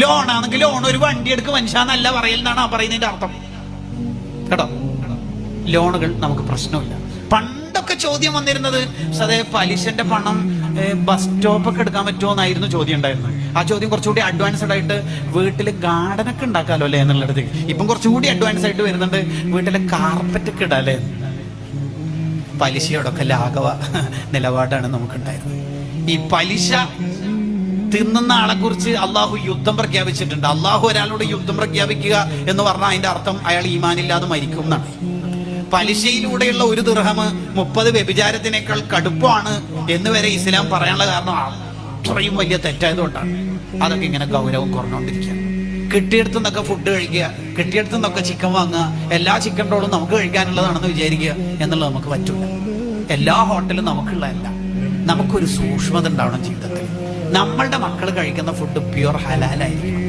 ലോണാണെങ്കിൽ loan ഒരു വണ്ടി എടുക്ക് മനുഷ്യാന്നല്ല പറയലെന്നാണ് ആ പറയുന്നതിന്റെ അർത്ഥം കേട്ടോ. ലോണുകൾ നമുക്ക് പ്രശ്നമില്ല. പണ്ടൊക്കെ ചോദ്യം വന്നിരുന്നത് അതേ പലിശന്റെ പണം ബസ് സ്റ്റോപ്പൊക്കെ എടുക്കാൻ പറ്റുമോ എന്നായിരുന്നു ചോദ്യം ഉണ്ടായിരുന്നത്. ആ ചോദ്യം കുറച്ചുകൂടി അഡ്വാൻസ്ഡ് ആയിട്ട് വീട്ടില് ഗാർഡനൊക്കെ ഉണ്ടാക്കാലോ അല്ലേ എന്നുള്ളത് ഇപ്പം കുറച്ചുകൂടി അഡ്വാൻസ് ആയിട്ട് വരുന്നുണ്ട്. വീട്ടിലെ കാർപ്പറ്റൊക്കെ ഇടാല്ലേ. പലിശയോടൊക്കെ ലാഘവ നിലപാടാണ് നമുക്കുണ്ടായിരുന്നത്. ഈ പലിശ തിന്നുന്ന ആളെ കുറിച്ച് അള്ളാഹു യുദ്ധം പ്രഖ്യാപിച്ചിട്ടുണ്ട്. അള്ളാഹു ഒരാളോട് യുദ്ധം പ്രഖ്യാപിക്കുക എന്ന് പറഞ്ഞാൽ അതിന്റെ അർത്ഥം അയാൾ ഈമാനില്ലാതെ മരിക്കും എന്നാണ്. പലിശയിലൂടെയുള്ള ഒരു ദിർഹം 30 വ്യഭിചാരത്തിനേക്കാൾ കടുപ്പമാണ് എന്ന് വരെ ഇസ്ലാം പറയാനുള്ള കാരണം അത്രയും വലിയ തെറ്റായതുകൊണ്ടാണ്. അതൊക്കെ ഇങ്ങനെ ഗൗരവം കുറഞ്ഞുകൊണ്ടിരിക്കുക. കിട്ടിയെടുത്തു നിന്നൊക്കെ ഫുഡ് കഴിക്കുക, കിട്ടിയെടുത്തു നിന്നൊക്കെ ചിക്കൻ വാങ്ങുക, എല്ലാ ചിക്കൻ റോളും നമുക്ക് കഴിക്കാനുള്ളതാണെന്ന് വിചാരിക്കുക എന്നുള്ളത് നമുക്ക് പറ്റില്ല. എല്ലാ ഹോട്ടലും നമുക്കുള്ളതല്ല. നമുക്കൊരു സൂക്ഷ്മത ഉണ്ടാവണം ജീവിതത്തിൽ. നമ്മളുടെ മക്കൾ കഴിക്കുന്ന ഫുഡ് പ്യുവർ ഹലാലായിരിക്കണം.